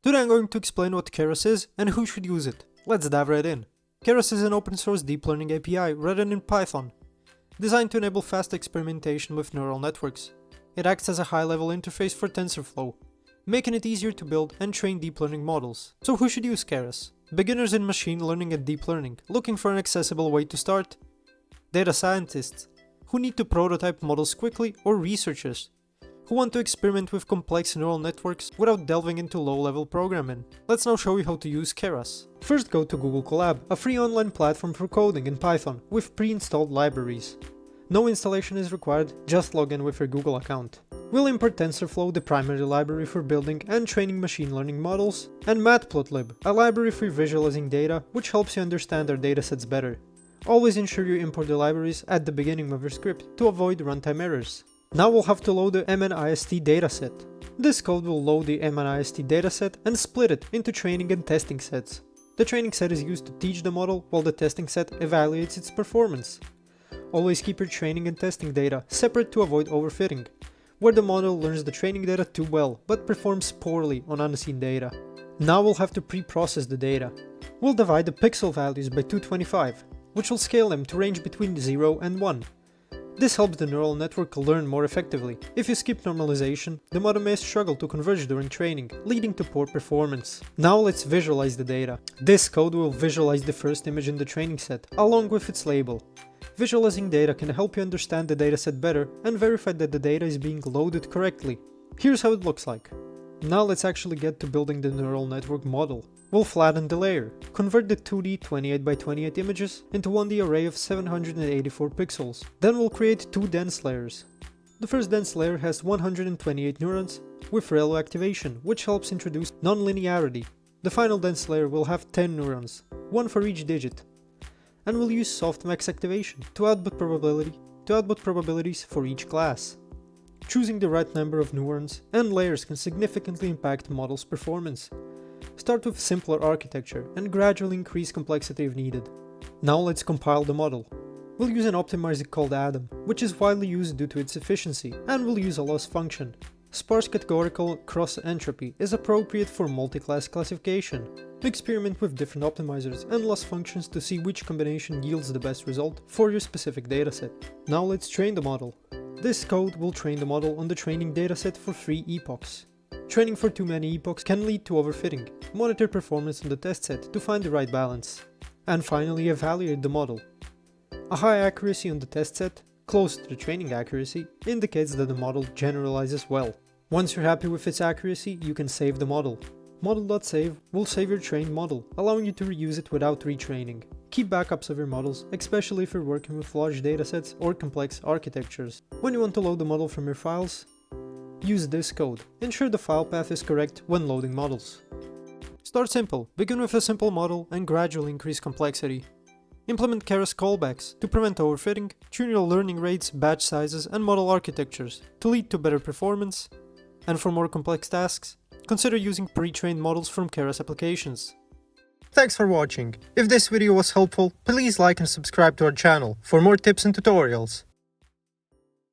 Today I'm going to explain what Keras is and who should use it. Let's dive right in. Keras is an open source deep learning API written in Python, designed to enable fast experimentation with neural networks. It acts as a high-level interface for TensorFlow, making it easier to build and train deep learning models. So who should use Keras? Beginners in machine learning and deep learning, looking for an accessible way to start. Data scientists, who need to prototype models quickly, or researchers, who want to experiment with complex neural networks without delving into low-level programming. Let's now show you how to use Keras. First, go to Google Colab, a free online platform for coding in Python with pre-installed libraries. No installation is required, just log in with your Google account. We'll import TensorFlow, the primary library for building and training machine learning models, and Matplotlib, a library for visualizing data which helps you understand our datasets better. Always ensure you import the libraries at the beginning of your script to avoid runtime errors. Now we'll have to load the MNIST dataset. This code will load the MNIST dataset and split it into training and testing sets. The training set is used to teach the model, while the testing set evaluates its performance. Always keep your training and testing data separate to avoid overfitting, where the model learns the training data too well but performs poorly on unseen data. Now we'll have to pre-process the data. We'll divide the pixel values by 225, which will scale them to range between 0 and 1. This helps the neural network learn more effectively. If you skip normalization, the model may struggle to converge during training, leading to poor performance. Now let's visualize the data. This code will visualize the first image in the training set, along with its label. Visualizing data can help you understand the dataset better and verify that the data is being loaded correctly. Here's how it looks like. Now let's actually get to building the neural network model. We'll flatten the layer, convert the 2D 28x28 images into 1D array of 784 pixels. Then we'll create two dense layers. The first dense layer has 128 neurons with ReLU activation, which helps introduce nonlinearity. The final dense layer will have 10 neurons, one for each digit. And we'll use softmax activation to output probabilities for each class. Choosing the right number of neurons and layers can significantly impact the model's performance. Start with simpler architecture and gradually increase complexity if needed. Now let's compile the model. We'll use an optimizer called Adam, which is widely used due to its efficiency, and we'll use a loss function. Sparse categorical cross entropy is appropriate for multi-class classification. Experiment with different optimizers and loss functions to see which combination yields the best result for your specific dataset. Now let's train the model. This code will train the model on the training dataset for 3 epochs. Training for too many epochs can lead to overfitting. Monitor performance on the test set to find the right balance. And finally, evaluate the model. A high accuracy on the test set, close to the training accuracy, indicates that the model generalizes well. Once you're happy with its accuracy, you can save the model. Model.save will save your trained model, allowing you to reuse it without retraining. Keep backups of your models, especially if you're working with large datasets or complex architectures. When you want to load the model from your files, use this code. Ensure the file path is correct when loading models. Start simple. Begin with a simple model and gradually increase complexity. Implement Keras callbacks to prevent overfitting, tune your learning rates, batch sizes, and model architectures to lead to better performance. And for more complex tasks, consider using pre-trained models from Keras applications. Thanks for watching. If this video was helpful, please like and subscribe to our channel for more tips and tutorials.